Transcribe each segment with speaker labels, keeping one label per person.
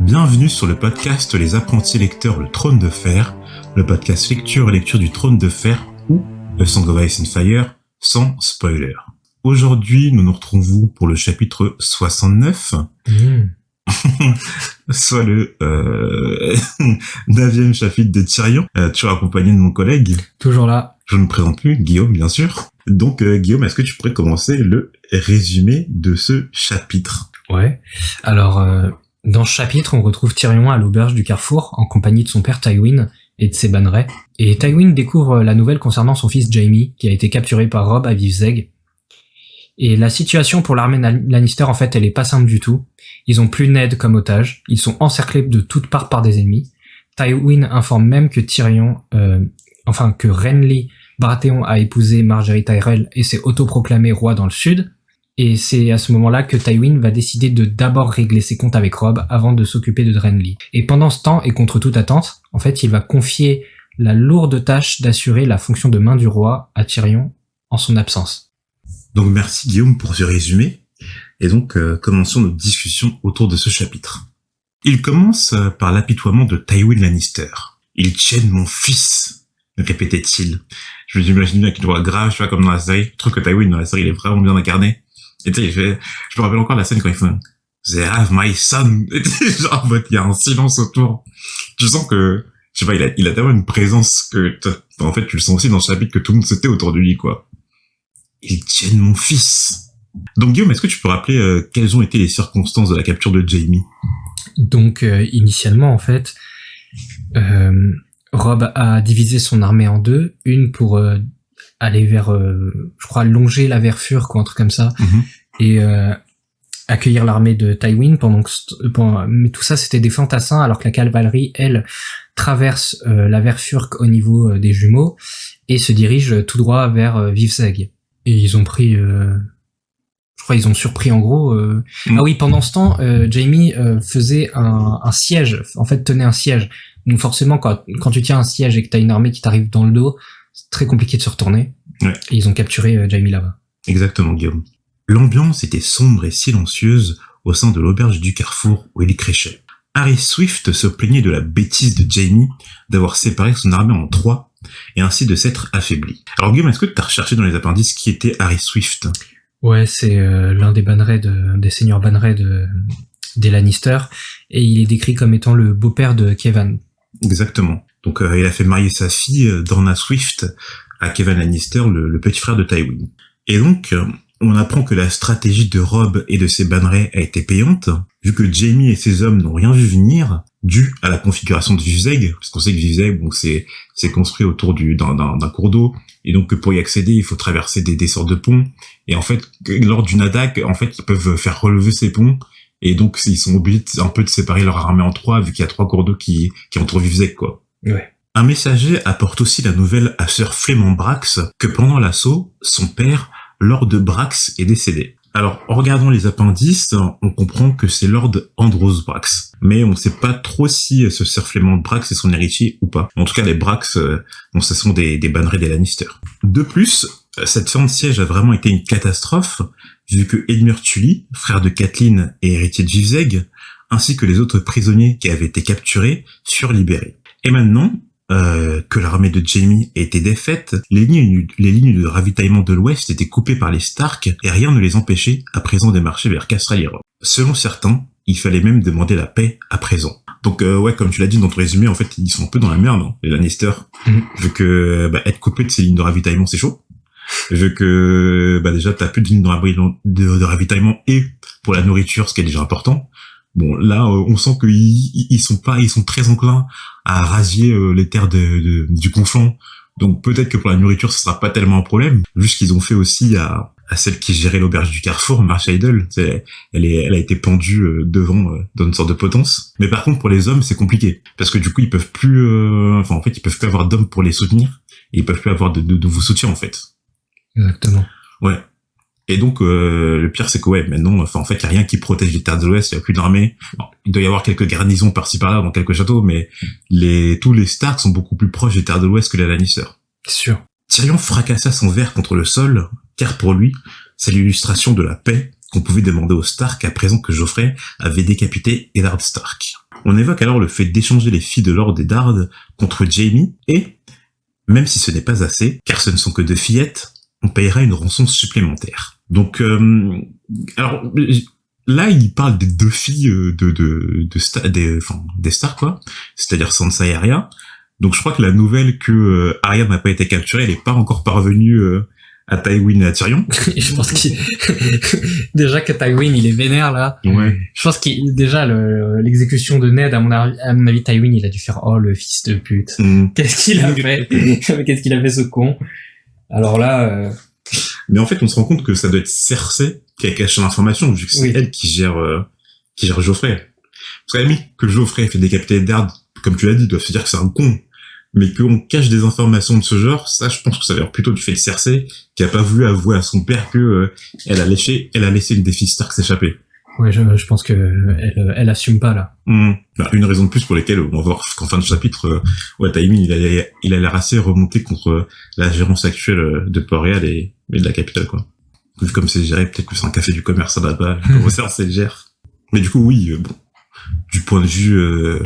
Speaker 1: Bienvenue sur le podcast Les Apprentis Lecteurs Le Trône de Fer, le podcast lecture du Trône de Fer ou A Song of Ice and Fire sans spoiler. Aujourd'hui, nous nous retrouvons pour le chapitre 69, soit le 9e chapitre de Tyrion, toujours accompagné de mon collègue.
Speaker 2: Toujours là.
Speaker 1: Je ne me présente plus, Guillaume, bien sûr. Donc, Guillaume, est-ce que tu pourrais commencer le résumé de ce chapitre ?
Speaker 2: Ouais. Alors, dans ce chapitre, on retrouve Tyrion à l'auberge du Carrefour, en compagnie de son père Tywin et de ses bannerets. Et Tywin découvre la nouvelle concernant son fils Jaime, qui a été capturé par Robb à Vif Zeg. Et la situation pour l'armée Lannister, en fait, elle est pas simple du tout. Ils ont plus Ned comme otage, ils sont encerclés de toutes parts par des ennemis. Tywin informe même que que Renly Baratheon a épousé Margaery Tyrell et s'est autoproclamé roi dans le sud. Et c'est à ce moment-là que Tywin va décider de d'abord régler ses comptes avec Robb avant de s'occuper de Renly. Et pendant ce temps, et contre toute attente, en fait, il va confier la lourde tâche d'assurer la fonction de main du roi à Tyrion en son absence.
Speaker 1: Donc merci Guillaume pour ce résumé. Et donc commençons notre discussion autour de ce chapitre. Il commence par l'apitoiement de Tywin Lannister. « Il tienne mon fils !» répétait-il. Je m'imagine bien qu'il doit grave, tu vois, comme dans la série. Je trouve que Tywin dans la série, il est vraiment bien incarné. Et tu sais, je me rappelle encore la scène quand il fait « They have my son !» Et genre, en fait, il y a un silence autour. Tu sens que, je sais pas, il a tellement une présence que, en fait, tu le sens aussi dans ce chapitre que tout le monde s'était autour de lui, quoi. Ils tiennent mon fils. Donc, Guillaume, est-ce que tu peux rappeler quelles ont été les circonstances de la capture de Jaime ?
Speaker 2: Donc, initialement, en fait, Robb a divisé son armée en deux, une pour aller vers, je crois, longer la Verfure, quoi, un truc comme ça, et accueillir l'armée de Tywin mais tout ça c'était des fantassins, alors que la cavalerie, elle, traverse la Verfure au niveau des jumeaux et se dirige tout droit vers Vif Zeg. Et ils ont pris, je crois, ils ont surpris en gros. Ah oui, pendant ce temps, Jaime faisait un siège, en fait tenait un siège. Donc forcément, quand tu tiens un siège et que t'as une armée qui t'arrive dans le dos, c'est très compliqué de se retourner. Ouais. Et ils ont capturé Jaime là-bas.
Speaker 1: Exactement, Guillaume. L'ambiance était sombre et silencieuse au sein de l'auberge du Carrefour où il crêchait. Harry Swift se plaignait de la bêtise de Jaime d'avoir séparé son armée en trois et ainsi de s'être affaibli. Alors Guillaume, est-ce que tu as recherché dans les appendices qui était Harry Swift ?
Speaker 2: Ouais, c'est l'un des bannerets des seigneurs bannerets des Lannister, et il est décrit comme étant le beau-père de Kevan.
Speaker 1: Exactement. Donc il a fait marier sa fille, Dorna Swift, à Kevan Lannister, le petit frère de Tywin. Et donc, on apprend que la stratégie de Robb et de ses bannerets a été payante, vu que Jaime et ses hommes n'ont rien vu venir, dû à la configuration de Vif Zeg, parce qu'on sait que Vif Zeg, donc c'est construit autour d'un cours d'eau, et donc pour y accéder, il faut traverser des sortes de ponts, et en fait, lors d'une attaque, en fait, ils peuvent faire relever ces ponts, et donc ils sont obligés un peu de séparer leur armée en trois, vu qu'il y a trois cours d'eau qui entourent Vif Zeg, quoi.
Speaker 2: Ouais.
Speaker 1: Un messager apporte aussi la nouvelle à Sir Flémont Brax que pendant l'assaut, son père, Lord Brax, est décédé. Alors, en regardant les appendices, on comprend que c'est Lord Andros Brax. Mais on ne sait pas trop si ce Sir Flémont Brax est son héritier ou pas. En tout cas, les Brax, ce sont des bannerets des Lannister. De plus, cette fin de siège a vraiment été une catastrophe, vu que Edmure Tully, frère de Catelyn et héritier de Vif Zeg, ainsi que les autres prisonniers qui avaient été capturés, furent libérés. Et maintenant, que l'armée de Jaime était défaite, les lignes de ravitaillement de l'Ouest étaient coupées par les Stark et rien ne les empêchait à présent de marcher vers Casterly Rock. Selon certains, il fallait même demander la paix à présent. Donc ouais, comme tu l'as dit dans ton résumé, en fait, ils sont un peu dans la merde, hein, les Lannister, vu que être coupé de ces lignes de ravitaillement, c'est chaud. Vu que déjà t'as plus de lignes de ravitaillement et pour la nourriture, ce qui est déjà important. Bon, là, on sent qu'ils sont très enclins à rasier les terres du Conflent. Donc peut-être que pour la nourriture, ce sera pas tellement un problème. Vu ce qu'ils ont fait aussi à celle qui gérait l'auberge du Carrefour, Marsh Idle, elle a été pendue devant dans une sorte de potence. Mais par contre, pour les hommes, c'est compliqué parce que du coup, ils peuvent plus, ils peuvent plus avoir d'hommes pour les soutenir et ils peuvent plus avoir de nouveaux soutiens en fait.
Speaker 2: Exactement. Ouais.
Speaker 1: Et donc le pire c'est que maintenant en fait il y a rien qui protège les terres de l'Ouest, il y a plus d'armée. Bon, il doit y avoir quelques garnisons par-ci par-là dans quelques châteaux, mais tous les Stark sont beaucoup plus proches des terres de l'Ouest que les Lannister.
Speaker 2: C'est sûr.
Speaker 1: Tyrion fracassa son verre contre le sol, car pour lui, c'est l'illustration de la paix qu'on pouvait demander aux Stark à présent que Joffrey avait décapité Eddard Stark. On évoque alors le fait d'échanger les filles de Lord et Dard contre Jaime, et, même si ce n'est pas assez, car ce ne sont que 2 fillettes, on payera une rançon supplémentaire. Donc, alors, là, il parle des 2 filles des Stark, quoi. C'est-à-dire Sansa et Arya. Donc, je crois que la nouvelle que Arya n'a pas été capturée, elle n'est pas encore parvenue à Tywin et à Tyrion.
Speaker 2: Je pense qu'il déjà que Tywin il est vénère là.
Speaker 1: Ouais.
Speaker 2: Je pense qu'il déjà l'exécution de Ned à mon avis Tywin il a dû faire oh le fils de pute. Qu'est-ce qu'il a fait Qu'est-ce qu'il a fait ce con. Alors là
Speaker 1: Mais en fait on se rend compte que ça doit être Cersei qui a caché l'information vu que c'est elle qui gère Joffrey. Parce qu'à la limite que Joffrey ait fait décapiter Eddard, comme tu l'as dit, ils doivent se dire que c'est un con. Mais qu'on cache des informations de ce genre, ça, je pense que ça vient plutôt du fait de Cersei, qui a pas voulu avouer à son père que elle a laissé une des filles Stark s'échapper.
Speaker 2: Ouais, je pense que elle assume pas là.
Speaker 1: Bah, une raison de plus pour lesquelles on va voir qu'en fin de chapitre, Tywin il a l'air assez remonté contre la gérance actuelle de Port-Réal et de la capitale, quoi. Vu comme c'est géré, peut-être que c'est un café du commerce là-bas, comment Cersei le gère. Mais du coup, oui, bon, du point de vue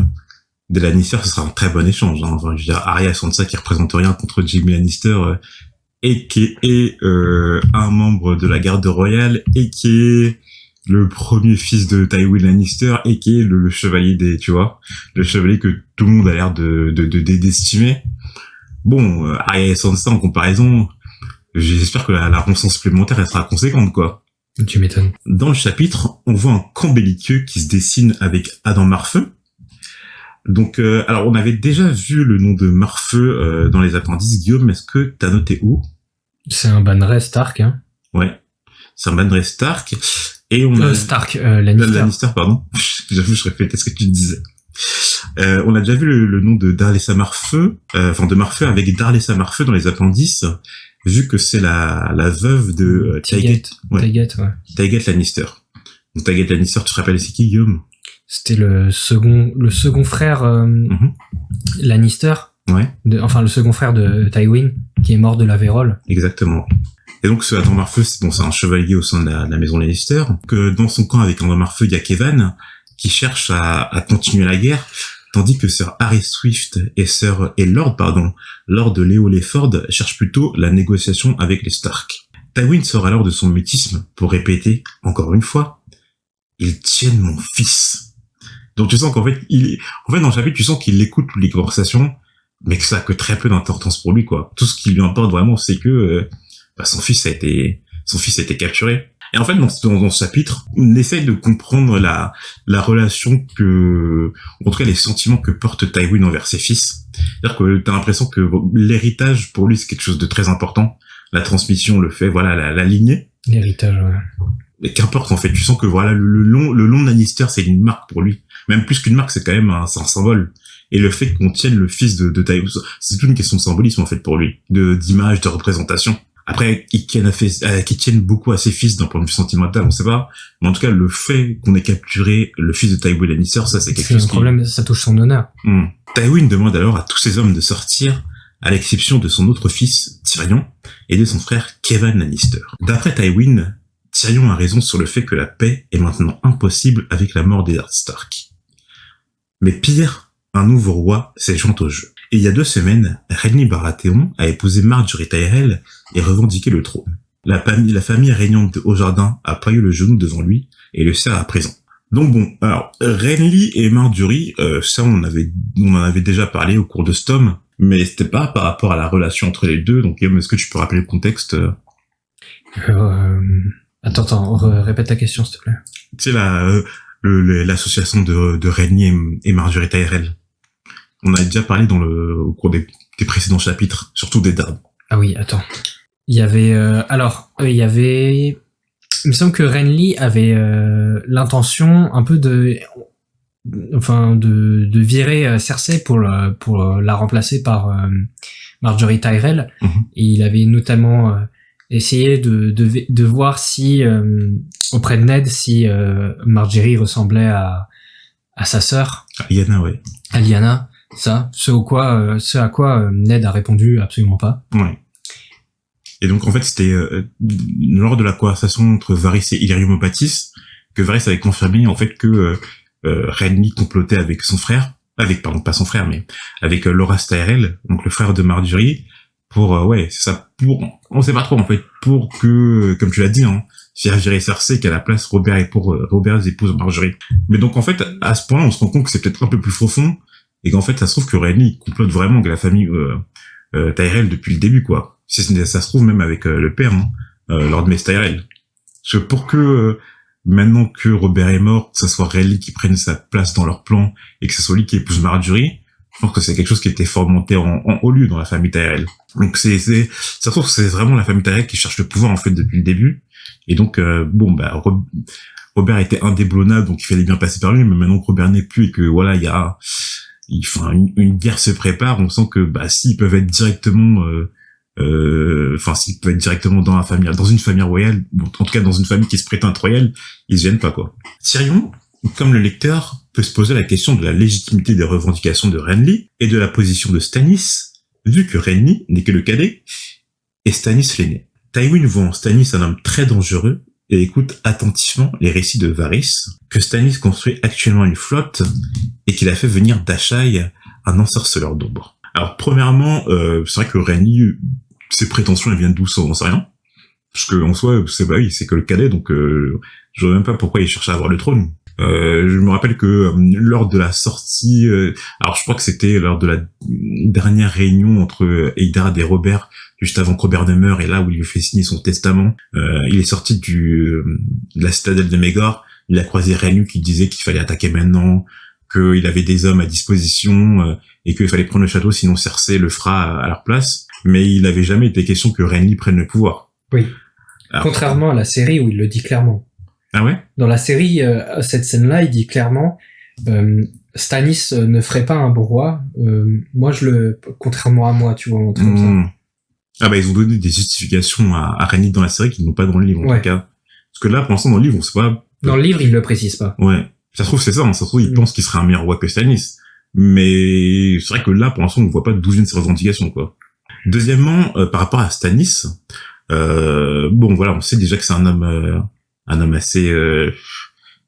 Speaker 1: des Lannister, ce sera un très bon échange. Hein. Enfin, je veux dire, Arya et Sansa qui représentent rien contre Jaime Lannister, et qui est un membre de la garde royale, et qui est le premier fils de Tywin Lannister, et qui est le chevalier tu vois, le chevalier que tout le monde a l'air d'estimer. Bon, Arya et Sansa en comparaison, j'espère que la rançon supplémentaire elle sera conséquente, quoi.
Speaker 2: Tu m'étonnes.
Speaker 1: Dans le chapitre, on voit un camp belliqueux qui se dessine avec Adam Marfeu. Donc, alors on avait déjà vu le nom de Marfeu dans les appendices. Guillaume, est-ce que t'as noté où?
Speaker 2: C'est un Bannerey Stark, hein.
Speaker 1: Ouais, c'est un Bannerey Stark. Et on a...
Speaker 2: Stark, Lannister.
Speaker 1: Lannister, pardon. J'avoue, je répétais ce que tu disais. On a déjà vu le nom de Darlessa Marfeu, de Marfeu avec Darlessa Marfeu dans les appendices, vu que c'est la veuve de Tygett. Tygett Lannister. Donc Tygett Lannister, tu te rappelles c'est qui, Guillaume?
Speaker 2: C'était le second frère Lannister.
Speaker 1: Ouais.
Speaker 2: Le second frère de Tywin qui est mort de la vérole.
Speaker 1: Exactement. Et donc ce Adam Marfeu, c'est un chevalier au sein de la maison Lannister. Que dans son camp avec Adam Marfeu, il y a Kevan qui cherche à continuer la guerre, tandis que Sir Harry Swift et Lord Leo Leford cherchent plutôt la négociation avec les Stark. Tywin sort alors de son mutisme pour répéter encore une fois, ils tiennent mon fils. Donc tu sens qu'en fait, dans le chapitre, tu sens qu'il écoute toutes les conversations, mais que ça a que très peu d'importance pour lui, quoi. Tout ce qui lui importe vraiment, c'est que son fils a été capturé. Et en fait, dans ce chapitre, on essaye de comprendre la relation en tout cas les sentiments que porte Tywin envers ses fils. C'est-à-dire que t'as l'impression que l'héritage pour lui c'est quelque chose de très important. La transmission, le fait, voilà, la lignée.
Speaker 2: L'héritage, ouais.
Speaker 1: Mais qu'importe en fait, tu sens que voilà le long de Lannister c'est une marque pour lui. Même plus qu'une marque, c'est quand même c'est un symbole. Et le fait qu'on tienne le fils de Tywin, c'est toute une question de symbolisme en fait pour lui, d'image, de représentation. Après, qu'ils tiennent beaucoup à ses fils d'un point de vue sentimental, on sait pas. Mais en tout cas, le fait qu'on ait capturé le fils de Tywin Lannister, ça c'est quelque chose qui...
Speaker 2: problème, ça touche son honneur.
Speaker 1: Tywin demande alors à tous ses hommes de sortir, à l'exception de son autre fils, Tyrion, et de son frère Kevan Lannister. D'après Tywin, Tyrion a raison sur le fait que la paix est maintenant impossible avec la mort d'Eddard Stark. Mais pire, un nouveau roi s'est joint au jeu. Et il y a 2 semaines, Renly Baratheon a épousé Margaery Tyrell et revendiqué le trône. La famille régnante de Haut-Jardin a ployé le genou devant lui et le sert à présent. Donc bon, alors, Renly et Margaery, ça on en avait déjà parlé au cours de ce tome, mais c'était pas par rapport à la relation entre les deux, donc est-ce que tu peux rappeler le contexte
Speaker 2: Attends, répète ta question s'il te plaît.
Speaker 1: Tu sais, l'association de Renly et Margaery Tyrell. On a déjà parlé au cours des précédents chapitres, surtout des Dards.
Speaker 2: Ah oui, attends. Il y avait, il me semble que Renly avait l'intention un peu de virer Cersei pour la remplacer par Margaery Tyrell. Et il avait notamment essayé de voir si auprès de Ned si Margaery ressemblait à sa sœur.
Speaker 1: Lyanna, ouais.
Speaker 2: À Lyanna. Ça, ce à quoi Ned a répondu absolument pas.
Speaker 1: Ouais. Et donc en fait c'était lors de la conversation entre Varys et Illyrio Mopatis que Varys avait confirmé en fait que Renly complotait avec son frère, pas son frère, mais avec Loras Tyrell, donc le frère de Marjorie, pour c'est ça, on sait pas trop en fait, pour que, comme tu l'as dit, hein, faire virer Cersei qu'à la place Robert épouse Marjorie. Mais donc en fait, à ce point-là, on se rend compte que c'est peut-être un peu plus profond, et qu'en fait, ça se trouve que Renly complote vraiment avec la famille Tyrell depuis le début, quoi. Ça se trouve même avec le père, hein, Lord Mace Tyrell. Parce que pour que maintenant que Robert est mort, que ce soit Renly qui prenne sa place dans leur plan et que ce soit lui qui épouse Marjorie, je pense que c'est quelque chose qui était fomenté en haut lieu dans la famille Tyrell. Donc ça se trouve que c'est vraiment la famille Tyrell qui cherche le pouvoir en fait depuis le début. Et donc Robert était indéboulonnable, donc il fallait bien passer par lui. Mais maintenant que Robert n'est plus et que voilà, une guerre se prépare, on sent que s'ils peuvent être directement s'ils peuvent être directement dans une famille royale, en tout cas dans une famille qui se prétend royale, ils se viennent pas, quoi. Tyrion, comme le lecteur, peut se poser la question de la légitimité des revendications de Renly et de la position de Stannis, vu que Renly n'est que le cadet et Stannis l'aîné. Tywin voit en Stannis un homme très dangereux et écoute attentivement les récits de Varys, que Stannis construit actuellement une flotte et qu'il a fait venir d'Asshai un ensorceleur d'ombre. Alors premièrement, c'est vrai que Renly, ses prétentions elles viennent d'où, ça on sait rien. Parce que en soi, c'est que le cadet, donc je vois même pas pourquoi il cherche à avoir le trône. Je me rappelle que lors de la sortie, alors je crois que c'était lors de la dernière réunion entre Eddard et Robert, juste avant que Robert ne meure, et là où il lui fait signer son testament, il est sorti de la citadelle de Mégor, il a croisé Renly qui disait qu'il fallait attaquer maintenant, qu'il avait des hommes à disposition, et qu'il fallait prendre le château, sinon Cersei le fera à leur place, mais il n'avait jamais été question que Renly prenne le pouvoir.
Speaker 2: Oui.
Speaker 1: Alors,
Speaker 2: contrairement à la série où il le dit clairement.
Speaker 1: Ah ouais?
Speaker 2: Dans la série, cette scène-là, il dit clairement, Stannis ne ferait pas un bon roi. Moi, contrairement à moi, tu vois, un truc comme ça.
Speaker 1: Ah ils ont donné des justifications à Renly dans la série qu'ils n'ont pas dans le livre, en tout cas. Parce que là, pour l'instant, dans le livre, on sait pas.
Speaker 2: Dans le livre, il le précise pas.
Speaker 1: Ouais. Ça se trouve, c'est ça, hein. Ça se trouve, il pense qu'il serait un meilleur roi que Stannis. Mais c'est vrai que là, pour l'instant, on ne voit pas d'où viennent ses revendications, quoi. Deuxièmement, par rapport à Stannis, on sait déjà que c'est un homme assez,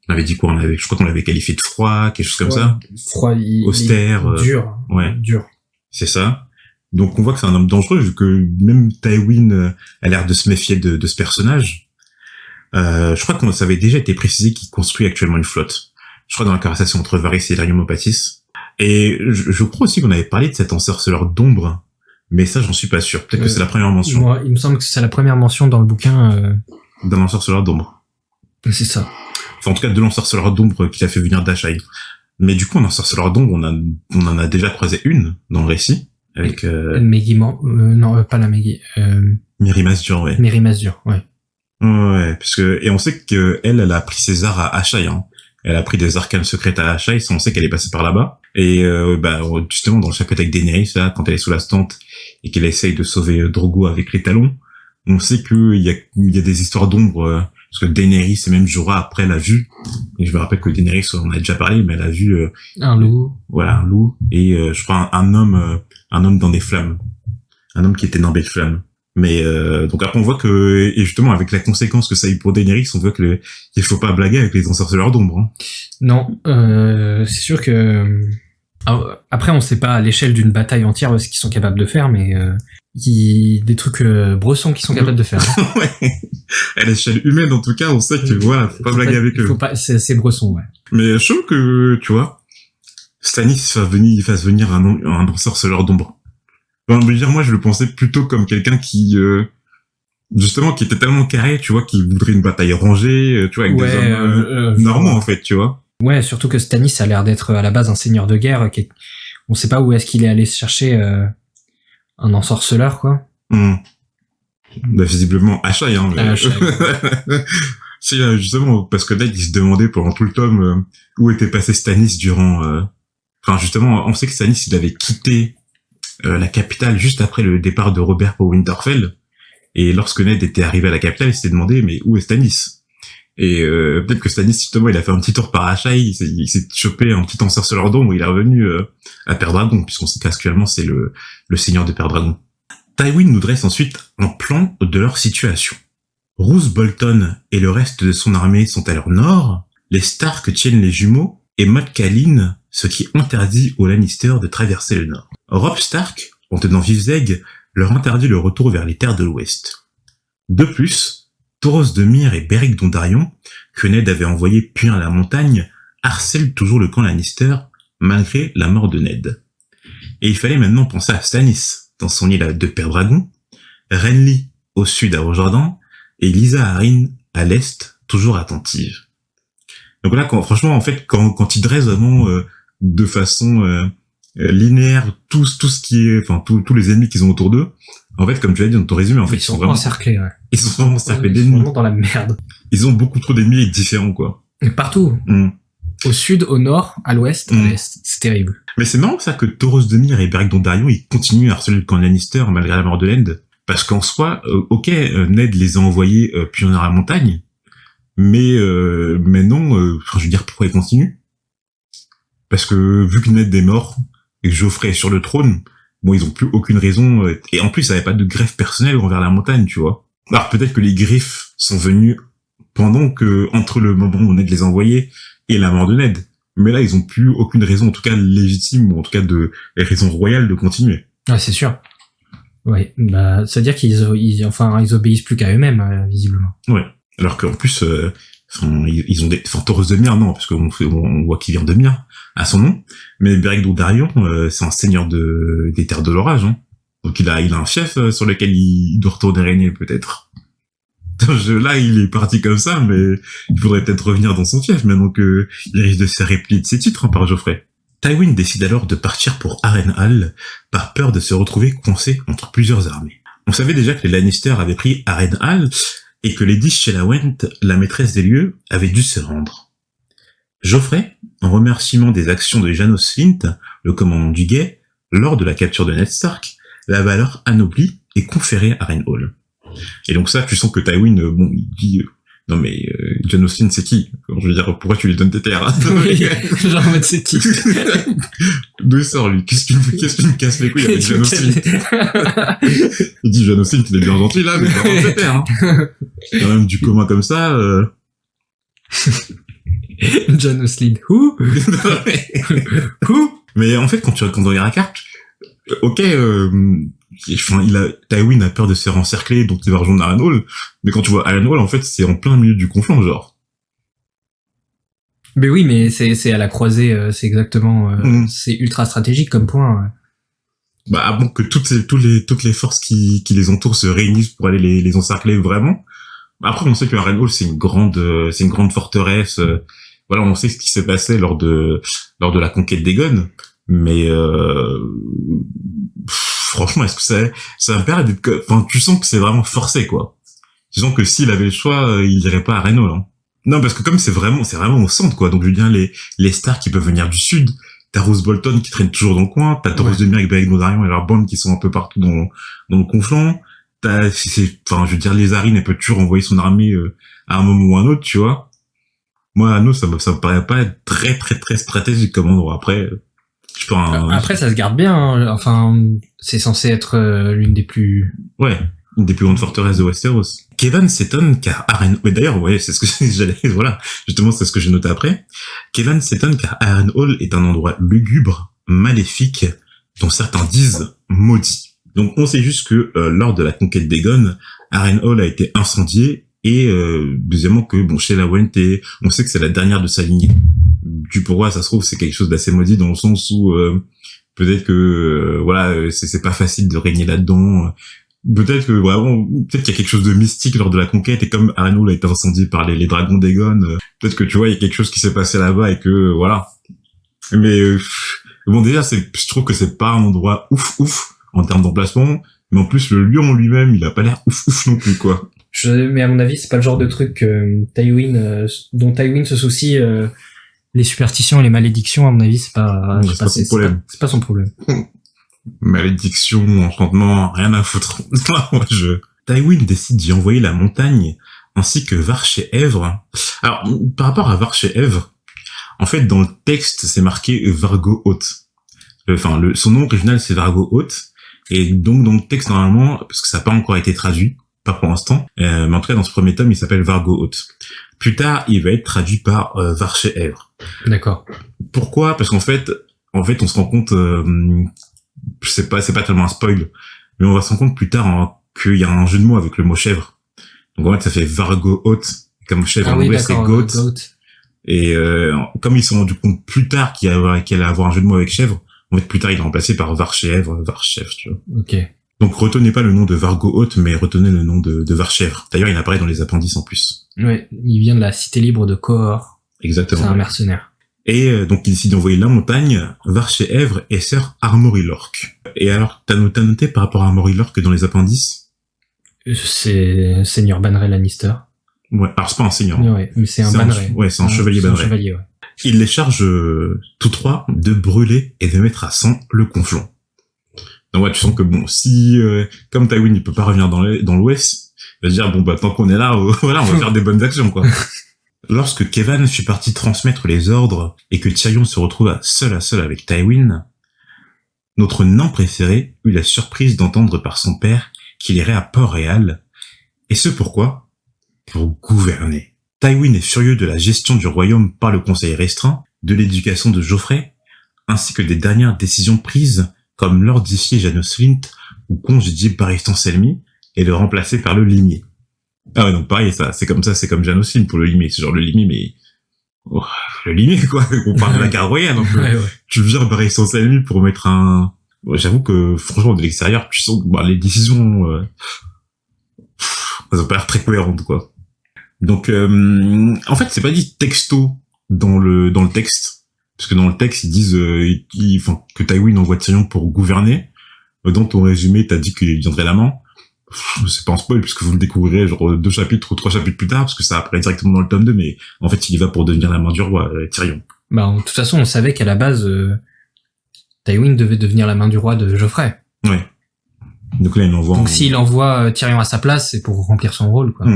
Speaker 1: on avait dit quoi, je crois qu'on l'avait qualifié de froid, quelque chose comme ça.
Speaker 2: Froid,
Speaker 1: austère.
Speaker 2: Dur. Dur.
Speaker 1: C'est ça. Donc on voit que c'est un homme dangereux, vu que même Tywin a l'air de se méfier de ce personnage. Je crois que ça avait déjà été précisé qu'il construit actuellement une flotte. Je crois dans la conversation entre Varys et Illyrio Mopatis. Et je crois aussi qu'on avait parlé de cet ensorceleur d'ombre, mais ça j'en suis pas sûr. Peut-être que c'est la première mention.
Speaker 2: Moi, il me semble que c'est la première mention dans le bouquin.
Speaker 1: D'un ensorceleur d'ombre.
Speaker 2: C'est ça.
Speaker 1: Enfin, en tout cas, de l'ensorceleur d'ombre qu'il a fait venir d'Asshai. Mais du coup, un ensorceleur d'ombre, on en a déjà croisé une dans le récit. Avec,
Speaker 2: Maggie non, pas la Maggie.
Speaker 1: Mirri Masdur, ouais.
Speaker 2: Mirri Masdur, ouais.
Speaker 1: Ouais, parce que, et on sait que elle a pris ses arts à Asshai, hein. Elle a pris des arcanes secrètes à Asshai, on sait qu'elle est passée par là-bas. Et, justement, dans le chapitre avec Daenerys, là, quand elle est sous la tente et qu'elle essaye de sauver Drogo avec les talons, on sait qu'il y a des histoires d'ombre, parce que Daenerys et même Jorah après l'a vu. Et je me rappelle que Daenerys, on en a déjà parlé, mais elle a vu
Speaker 2: un loup.
Speaker 1: Voilà, un loup et je crois un homme dans des flammes, un homme qui était dans des flammes. Mais donc après on voit que, et justement avec la conséquence que ça a eu pour Daenerys, on voit que il faut pas blaguer avec les ensorceleurs d'ombre. Hein.
Speaker 2: Non, c'est sûr que après on sait pas à l'échelle d'une bataille entière ce qu'ils sont capables de faire, mais des trucs bressons qu'ils sont capables de faire. Hein. Ouais.
Speaker 1: À l'échelle humaine en tout cas, on sait que voilà, faut pas blaguer avec eux.
Speaker 2: Faut pas, c'est bresson, ouais.
Speaker 1: Mais je trouve que tu vois, Stannis fasse venir un ensorceleur d'ombre. Enfin, je veux dire, moi, je le pensais plutôt comme quelqu'un qui, justement, qui était tellement carré, tu vois, qui voudrait une bataille rangée, tu vois, avec des hommes normaux, en fait, tu vois.
Speaker 2: Ouais, surtout que Stannis a l'air d'être à la base un seigneur de guerre, on sait pas où est-ce qu'il est allé chercher un ensorceleur, quoi.
Speaker 1: Bah, visiblement, Asshai, hein. Mais... Si, justement, parce que là, il se demandait pendant tout le tome où était passé Stannis durant... Enfin, justement, on sait que Stannis, il avait quitté la capitale juste après le départ de Robert pour Winterfell. Et lorsque Ned était arrivé à la capitale, il s'était demandé, mais où est Stannis? Et peut-être que Stannis, justement, il a fait un petit tour par Asshai, il s'est chopé un petit ensorceleur d'ombre, il est revenu à Père-Dragon, puisqu'on sait qu'actuellement, c'est le seigneur de Père-Dragon. Tywin nous dresse ensuite un plan de leur situation. Roose Bolton et le reste de son armée sont à leur nord, les Stark tiennent les jumeaux, et Matt Callin, ce qui interdit aux Lannister de traverser le nord. Robb Stark, en tenant vifs aigues, leur interdit le retour vers les terres de l'Ouest. De plus, Thoros de Myr et Beric Dondarrion, que Ned avait envoyés puire la montagne, harcèlent toujours le camp Lannister, malgré la mort de Ned. Et il fallait maintenant penser à Stannis, dans son île à 2 paires dragons, Renly, au sud à Haut-Jordan, et Lysa Arryn, à l'est, toujours attentive. Donc là, franchement, en fait, quand il dresse vraiment de façon linéaire tout ce qui est, enfin tous les ennemis qu'ils ont autour d'eux, en fait, comme tu l'as dit dans ton résumé, en fait,
Speaker 2: ils sont vraiment encerclés. Ouais.
Speaker 1: Ils sont vraiment encerclés
Speaker 2: Ils sont
Speaker 1: d'ennemis.
Speaker 2: vraiment dans la merde.
Speaker 1: Ils ont beaucoup trop d'ennemis différents, quoi.
Speaker 2: Et partout. Au sud, au nord, à l'ouest, à l'est. C'est terrible.
Speaker 1: Mais c'est marrant ça que Thoros de Myr et Beric Dondarrion ils continuent à harceler le camp Lannister malgré la mort de Ned, parce qu'en soi, Ned les a envoyés pionniers à la montagne, mais non, je veux dire pourquoi ils continuent? Parce que vu que Ned est mort et que Joffrey est sur le trône, bon ils ont plus aucune raison, et en plus il n'y avait pas de greffe personnelle envers la montagne, tu vois. Alors peut-être que les griffes sont venues pendant que entre le moment où Ned les a envoyés et la mort de Ned. Mais là, ils ont plus aucune raison, en tout cas légitime, ou en tout cas de raison royale de continuer.
Speaker 2: Ouais, c'est sûr. Ouais, bah, ça veut dire qu'ils obéissent plus qu'à eux-mêmes, visiblement.
Speaker 1: Ouais. Alors qu'en plus, ils ont Thoros de Myr, non, parce qu'on voit qu'il vient de Myr, à son nom. Mais Beric Dondarrion, c'est un seigneur des terres de l'orage, hein. Donc il a un fief sur lequel il doit retourner régner, peut-être. Là, il est parti comme ça, mais il faudrait peut-être revenir dans son fief, maintenant que il risque de se faire replier de ses titres, hein, par Joffrey. Tywin décide alors de partir pour Harrenhal, par peur de se retrouver coincé entre plusieurs armées. On savait déjà que les Lannister avaient pris Harrenhal, et que Lady Shelawent, la maîtresse des lieux, avait dû se rendre. Joffrey, en remerciement des actions de Janos Flint, le commandant du guet, lors de la capture de Ned Stark, l'avait alors anobli et conféré à Harrenhal. Et donc ça, tu sens que Tywin, il dit non mais Janos Flint c'est qui? Je veux dire, pourquoi tu lui donnes tes terres?
Speaker 2: Oui, genre en mode c'est qui?
Speaker 1: D'où il sort lui? Qu'est-ce que tu me casses les couilles avec Janos Flint? Il dit Janos Flint, il est bien gentil là, mais pas rendre tes terres. Hein. Quand même du commun comme ça.
Speaker 2: Janos Flint, who?
Speaker 1: Mais en fait, quand on regarde la carte, ok. Tywin a peur de se faire encercler, donc il va rejoindre Harrenhal. Mais quand tu vois Harrenhal, en fait, c'est en plein milieu du conflit, genre.
Speaker 2: Mais oui, mais c'est à la croisée, c'est exactement, c'est ultra stratégique comme point. Ouais.
Speaker 1: Bah, avant que toutes les forces qui les entourent se réunissent pour aller les encercler vraiment. Après, on sait que Harrenhal, c'est une grande forteresse. Voilà, on sait ce qui s'est passé lors de la conquête d'Aegon. Mais, franchement, est-ce que ça me paraît d'être, enfin, tu sens que c'est vraiment forcé, quoi. Tu sens que s'il avait le choix, il irait pas à Harrenhal, hein. Non, parce que comme c'est vraiment au centre, quoi. Donc, je veux dire, les Stark qui peuvent venir du sud, t'as Roose Bolton qui traîne toujours dans le coin, t'as Thoros de Myr avec Beric Dondarrion et leur bande qui sont un peu partout dans le conflant. Je veux dire, les Arryn, elle peut toujours envoyer son armée, à un moment ou à un autre, tu vois. Moi, Hanno, ça me paraît pas être très, très, très stratégique comme endroit. Après,
Speaker 2: Après, ça se garde bien, hein. Enfin, c'est censé être l'une des plus...
Speaker 1: Ouais, une des plus grandes forteresses de Westeros. Kevan s'étonne car mais d'ailleurs, ouais, c'est ce que voilà, justement, c'est ce que j'ai noté après. Kevan s'étonne car Harrenhal est un endroit lugubre, maléfique, dont certains disent maudit. Donc, on sait juste que, lors de la conquête d'Aegon, Harrenhal a été incendié et, deuxièmement que, Shelawent on sait que c'est la dernière de sa lignée. Du pourquoi ça se trouve c'est quelque chose d'assez maudit dans le sens où peut-être que c'est pas facile de régner là-dedans, peut-être que vraiment peut-être qu'il y a quelque chose de mystique lors de la conquête et comme Harrenhal a été incendié par les dragons d'Aegon, peut-être que tu vois il y a quelque chose qui s'est passé là-bas et que voilà. Mais déjà je trouve que c'est pas un endroit ouf en termes d'emplacement, mais en plus le lieu en lui-même il a pas l'air ouf non plus quoi.
Speaker 2: Mais à mon avis c'est pas le genre de truc dont Tywin se soucie. Les superstitions et les malédictions, à mon avis, c'est pas son problème. C'est pas son problème.
Speaker 1: Malédiction, enchantement, rien à foutre. Tywin décide d'y envoyer la montagne, ainsi que Varch et Èvre. Alors, par rapport à Varch et Èvre, en fait, dans le texte, c'est marqué Vargo Haute. Son nom original, c'est Vargo Haute. Et donc, dans le texte, normalement, parce que ça n'a pas encore été traduit, pas pour l'instant, mais en tout cas, dans ce premier tome, il s'appelle Vargo Haute. Plus tard, il va être traduit par Varchéèvre.
Speaker 2: D'accord.
Speaker 1: Pourquoi? Parce qu'en fait, on se rend compte, je sais pas, c'est pas tellement un spoil, mais on va se rendre compte plus tard qu'il y a un jeu de mots avec le mot chèvre. Donc en fait, ça fait Vargohoth, comme chèvre en anglais, c'est goat. Et comme ils se sont rendus compte plus tard qu'il allait avoir un jeu de mots avec chèvre, en fait, plus tard, il est remplacé par Varchèvre, tu vois.
Speaker 2: Ok.
Speaker 1: Donc retenez pas le nom de Vargohoth, mais retenez le nom de Varchèvre. D'ailleurs, il apparaît dans les appendices en plus.
Speaker 2: Ouais, il vient de la cité libre de Kohor.
Speaker 1: Exactement.
Speaker 2: C'est un mercenaire.
Speaker 1: Et donc il décide d'envoyer la montagne, Varchéèvre et sœur Armorilork. Et alors, t'as noté par rapport à Armorilork dans les appendices?
Speaker 2: C'est Seigneur Bannerel Lannister.
Speaker 1: Ouais, alors c'est pas un seigneur.
Speaker 2: Ouais, mais c'est un Bannerel.
Speaker 1: Ouais, c'est un chevalier Bannerel.
Speaker 2: C'est un chevalier, ouais.
Speaker 1: Il les charge tous trois de brûler et de mettre à sang le conflent. Donc ouais, tu sens que bon, si comme Tywin il peut pas revenir dans l'Ouest, il va se dire bon bah tant qu'on est là, voilà, on va faire des bonnes actions quoi. Lorsque Kevan fut parti transmettre les ordres et que Tyrion se retrouva seul à seul avec Tywin, notre nain préféré eut la surprise d'entendre par son père qu'il irait à Port-Réal. Et ce pourquoi? Pour gouverner. Tywin est furieux de la gestion du royaume par le conseil restreint, de l'éducation de Joffrey, ainsi que des dernières décisions prises comme lordifier Janos Flint ou congédier Barristan Selmy et le remplacer par le limier. Ah ouais, donc pareil, c'est comme Janos Flint pour le limier, c'est genre le limier, mais le limier quoi, on parle de la garde royale un peu. Ouais. Tu vires Barristan Selmy pour mettre un... Ouais, j'avoue que franchement de l'extérieur, tu sens que les décisions elles ont pas l'air très cohérentes quoi. Donc en fait, c'est pas dit texto dans le texte, parce que dans le texte ils disent que Tywin envoie Tyrion pour gouverner. Dans ton résumé, t'as dit qu'il viendrait la main. C'est pas un spoil puisque vous le découvrirez genre 2 chapitres ou 3 chapitres plus tard, parce que ça apparaît directement dans le tome 2, mais en fait il y va pour devenir la main du roi, Tyrion.
Speaker 2: Bah de toute façon on savait qu'à la base Tywin devait devenir la main du roi de Joffrey.
Speaker 1: Ouais. Donc là il envoie.
Speaker 2: Donc s'il envoie Tyrion à sa place, c'est pour remplir son rôle quoi.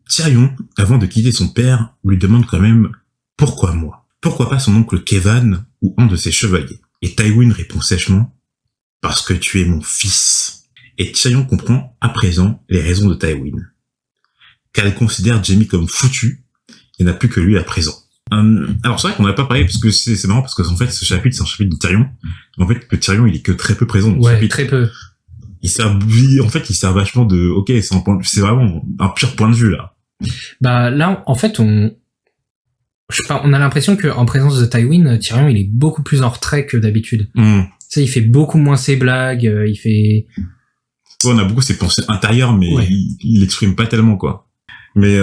Speaker 1: Tyrion, avant de quitter son père, lui demande quand même « Pourquoi moi ? Pourquoi pas son oncle Kevan ou un de ses chevaliers ?» Et Tywin répond sèchement « Parce que tu es mon fils. » Et Tyrion comprend à présent les raisons de Tywin. Car il considère Jaime comme foutu, il n'a plus que lui à présent. Alors c'est vrai qu'on n'a pas parlé parce que c'est marrant parce que en fait ce chapitre c'est un chapitre de Tyrion. En fait que Tyrion il est que très peu présent dans ce chapitre.
Speaker 2: Très peu.
Speaker 1: Il sert vachement de c'est vraiment un pur point de vue là.
Speaker 2: Bah là en fait on a l'impression que en présence de Tywin, Tyrion il est beaucoup plus en retrait que d'habitude. Tu sais, il fait beaucoup moins ses blagues, il fait...
Speaker 1: Ouais, on a beaucoup ses pensées intérieures, mais il l'exprime pas tellement, quoi. Mais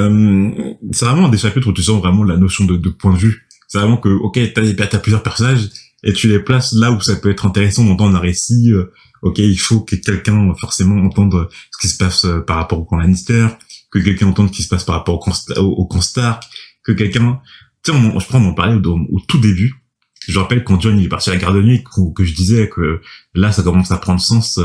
Speaker 1: c'est vraiment des chapitres où tu sens vraiment la notion de point de vue. C'est vraiment que, ok, t'as plusieurs personnages, et tu les places là où ça peut être intéressant d'entendre un récit. Ok, il faut que quelqu'un forcément entende ce qui se passe par rapport au clan Lannister, que quelqu'un entende ce qui se passe par rapport au clan Stark, que quelqu'un... Tu sais, je prends en parler au tout début. Je rappelle quand Jon il est parti à la garde de nuit, que je disais que là ça commence à prendre sens,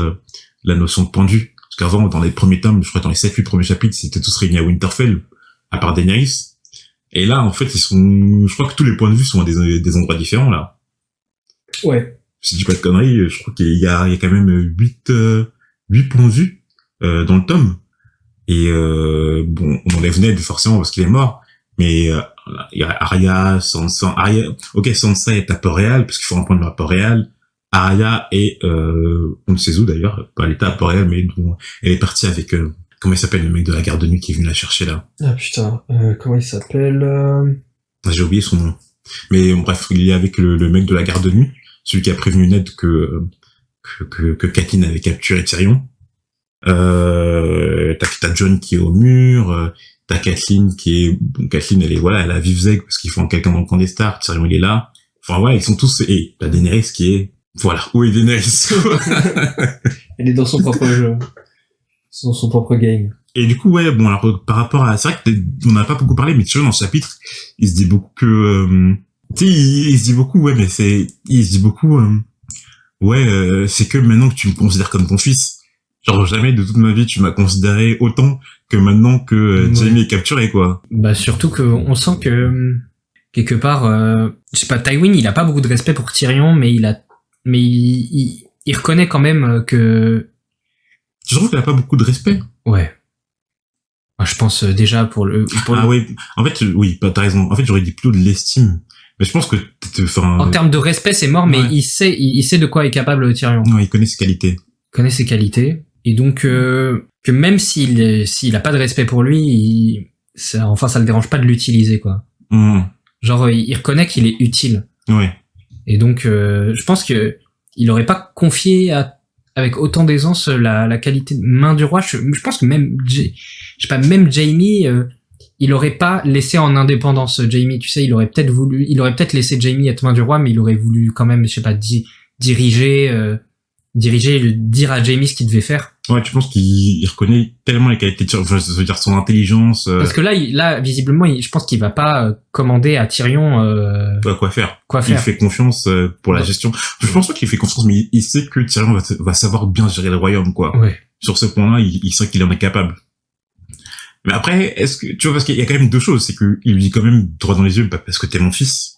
Speaker 1: la notion de point de vue. Parce qu'avant, dans les premiers tomes, je crois dans les 7-8 premiers chapitres, c'était tous réunis à Winterfell, à part Daenerys. Et là, en fait, je crois que tous les points de vue sont à des endroits différents, là.
Speaker 2: Ouais.
Speaker 1: Si je dis pas de conneries, je crois qu'il y a quand même 8 points de vue, dans le tome. Et, bon, on enlève Ned, forcément, parce qu'il est mort. Mais, il y a Arya, Sansa, Sansa est à Port-Réal, parce qu'il faut un point de vue à Port-Réal. Arya est, on ne sait où d'ailleurs, pas l'état à Port-Réal, mais bon, elle est partie avec, comment il s'appelle le mec de la garde de nuit qui est venu la chercher là? Ah
Speaker 2: putain, comment il s'appelle
Speaker 1: J'ai oublié son nom. Mais bref, il est avec le mec de la garde de nuit, celui qui a prévenu Ned que Catelyn avait capturé Tyrion. T'as Jon qui est au mur, t'as Catelyn Catelyn elle a Vivzeg parce qu'il faut quelqu'un dans le camp des Stark, Tyrion il est là. Enfin ouais, ils sont tous, et t'as Daenerys qui est, voilà, où est Daenerys?
Speaker 2: Elle est dans son propre jeu. Dans son propre game.
Speaker 1: Et du coup, ouais, bon, alors, par rapport à, c'est vrai on n'a pas beaucoup parlé, mais tu vois, dans ce chapitre, il se dit beaucoup que, tu sais, il se dit beaucoup, ouais, mais il se dit beaucoup, c'est que maintenant que tu me considères comme ton fils. Genre, jamais de toute ma vie, tu m'as considéré autant que maintenant que Jaime est capturé, quoi.
Speaker 2: Bah, surtout que, on sent que, quelque part, je sais pas, Tywin, il a pas beaucoup de respect pour Tyrion, mais il reconnaît quand même que...
Speaker 1: Je trouve qu'il a pas beaucoup de respect.
Speaker 2: Ouais. Je pense déjà pour le...
Speaker 1: Oui, en fait, oui, t'as raison. En fait, j'aurais dit plutôt de l'estime. Mais je pense que...
Speaker 2: En termes de respect, c'est mort, mais il sait de quoi est capable Tyrion.
Speaker 1: Ouais, il connaît ses qualités.
Speaker 2: Et donc, que même s'il a pas de respect pour lui, ça le dérange pas de l'utiliser, quoi. Genre, il reconnaît qu'il est utile.
Speaker 1: Ouais.
Speaker 2: Et donc, je pense que il aurait pas confié avec autant d'aisance la qualité de main du roi. Je pense que même Jaime, il aurait pas laissé en indépendance Jaime. Tu sais, il aurait peut-être laissé Jaime être main du roi, mais il aurait voulu quand même, je sais pas, diriger, dire à Jaime ce qu'il devait faire.
Speaker 1: Ouais, tu penses qu'il reconnaît tellement les qualités de Tyrion, enfin, je veux dire son intelligence.
Speaker 2: Parce que là, visiblement, je pense qu'il va pas commander à Tyrion.
Speaker 1: Quoi faire. Il fait confiance pour la gestion. Je pense pas qu'il fait confiance, mais il sait que Tyrion va savoir bien gérer le royaume, quoi.
Speaker 2: Ouais.
Speaker 1: Sur ce point-là, il sait qu'il en est capable. Mais après, est-ce que tu vois, parce qu'il y a quand même deux choses, c'est que il lui dit quand même droit dans les yeux, parce que t'es mon fils.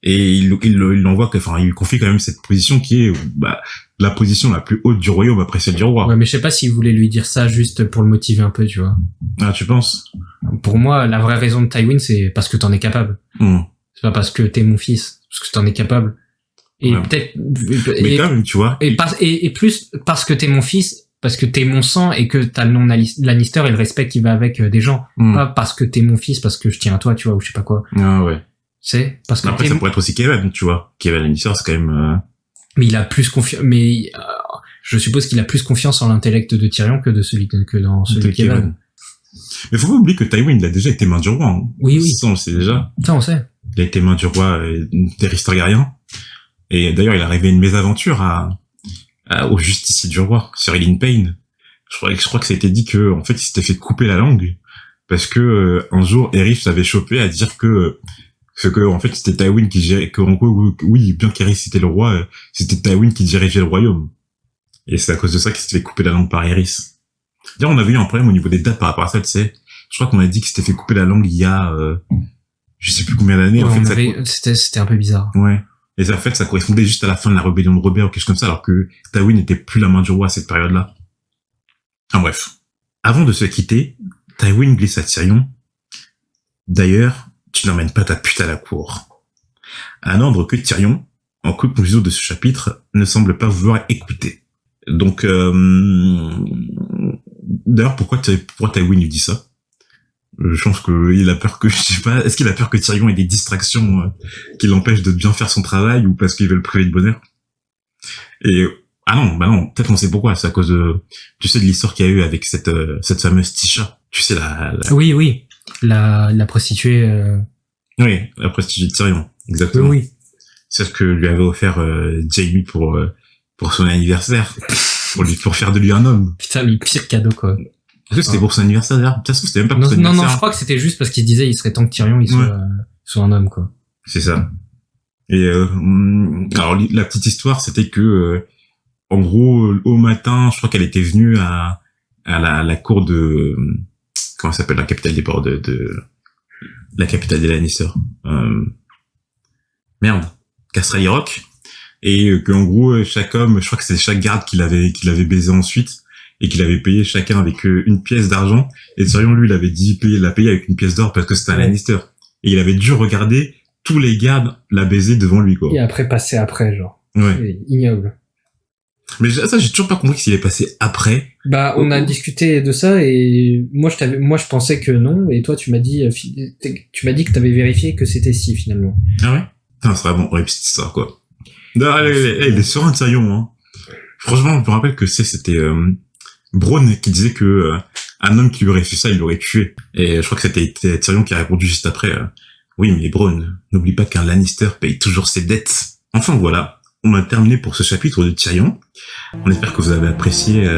Speaker 1: Et il l'envoie, enfin, il lui confie quand même cette position qui est, la position la plus haute du royaume après celle du roi.
Speaker 2: Ouais, mais je sais pas s'il voulait lui dire ça juste pour le motiver un peu, tu vois.
Speaker 1: Ah, tu penses?
Speaker 2: Pour moi, la vraie raison de Tywin, c'est parce que t'en es capable. C'est pas parce que t'es mon fils, parce que t'en es capable. Et peut-être,
Speaker 1: mais quand même, tu vois.
Speaker 2: Et plus parce que t'es mon fils, parce que t'es mon sang et que t'as le nom Lannister et le respect qui va avec des gens. Pas parce que t'es mon fils, parce que je tiens à toi, tu vois, ou je sais pas quoi.
Speaker 1: Ah ouais.
Speaker 2: C'est parce que
Speaker 1: après ça pourrait être aussi Kevin, tu vois. Kevin Lannister, c'est quand même.
Speaker 2: Mais il a plus confiance. Mais je suppose qu'il a plus confiance en l'intellect de Tyrion que dans celui de Kevin.
Speaker 1: Mais faut pas oublier que Tywin, il a déjà été main du roi. Hein.
Speaker 2: Oui.
Speaker 1: Ça, on le sait déjà.
Speaker 2: Ça, on sait.
Speaker 1: Il a été main du roi des Targaryen. Et d'ailleurs, il a arrivé une mésaventure au justicier du roi, Sir Ilyn Payne. Je crois que ça a été dit que, en fait, il s'était fait couper la langue parce que un jour, Aerys l'avait chopé à dire que en fait c'était Tywin qui gérait, oui, bien qu'Aerys était le roi, c'était Tywin qui dirigeait le royaume. Et c'est à cause de ça qu'il s'était fait couper la langue par Aerys. D'ailleurs, on avait eu un problème au niveau des dates par rapport à ça, tu sais. Je crois qu'on a dit que s'était fait couper la langue il y a je sais plus combien d'années.
Speaker 2: Ouais,
Speaker 1: en fait,
Speaker 2: c'était un peu bizarre.
Speaker 1: Ouais. Et en fait, ça correspondait juste à la fin de la rébellion de Robert ou quelque chose comme ça, alors que Tywin n'était plus la main du roi à cette période-là. Enfin bref. Avant de se quitter, Tywin glisse à Tyrion. D'ailleurs, tu n'emmènes pas ta pute à la cour. Un ordre que Tyrion, en conclusion de ce chapitre, ne semble pas vouloir écouter. Donc, d'ailleurs, pourquoi Tywin lui dit ça? Je pense qu'il a peur que, je sais pas, est-ce qu'il a peur que Tyrion ait des distractions qui l'empêchent de bien faire son travail ou parce qu'il veut le priver de bonheur? Et, non, peut-être on sait pourquoi, c'est à cause de, tu sais, de l'histoire qu'il y a eu avec cette fameuse Tisha. Tu sais,
Speaker 2: Oui. La prostituée,
Speaker 1: Oui, la prostituée de Tyrion. Exactement.
Speaker 2: Oui.
Speaker 1: C'est ce que lui avait offert, Jaime pour son anniversaire. pour faire de lui un homme.
Speaker 2: Putain, le pire cadeau, quoi.
Speaker 1: Est-ce que c'était pour son anniversaire d'ailleurs? Peut-être que c'était même pas pour son anniversaire.
Speaker 2: Non, je crois que c'était juste parce qu'il disait il serait temps que Tyrion soit un homme, quoi.
Speaker 1: C'est ça. Et alors la petite histoire, c'était que en gros au matin, je crois qu'elle était venue à la cour de comment ça s'appelle, la capitale des ports de la capitale des Lannister. Casterly Rock. Et que en gros chaque homme, je crois que c'était chaque garde qu'il avait baisé ensuite. Et qu'il avait payé chacun avec une pièce d'argent. Et Tyrion, lui, il avait dit l'a payé avec une pièce d'or parce que c'était un Lannister. Et il avait dû regarder tous les gardes la baiser devant lui, quoi.
Speaker 2: Et après passer après, genre.
Speaker 1: Ouais.
Speaker 2: C'est ignoble.
Speaker 1: Mais ça, j'ai toujours pas compris s'il est passé après.
Speaker 2: On a discuté de ça et moi je pensais que non, et toi tu m'as dit que t'avais vérifié que c'était si, finalement.
Speaker 1: Ah ouais? Putain, c'est vraiment horrible cette histoire, quoi. Non, il est serein, Tyrion, hein. Franchement, je me rappelle que c'était, Bronn qui disait que un homme qui lui aurait fait ça, il l'aurait tué. Et je crois que c'était Tyrion qui a répondu juste après. Oui, mais Bronn, n'oublie pas qu'un Lannister paye toujours ses dettes. Enfin voilà, on a terminé pour ce chapitre de Tyrion. On espère que vous avez apprécié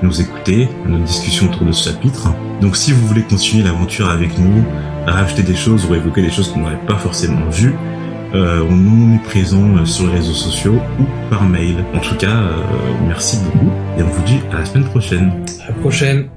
Speaker 1: nous écouter, notre discussion autour de ce chapitre. Donc si vous voulez continuer l'aventure avec nous, rajouter des choses ou évoquer des choses qu'on n'aurait pas forcément vues, on est présent sur les réseaux sociaux ou par mail. En tout cas, merci beaucoup et on vous dit à la semaine prochaine.
Speaker 2: À la prochaine.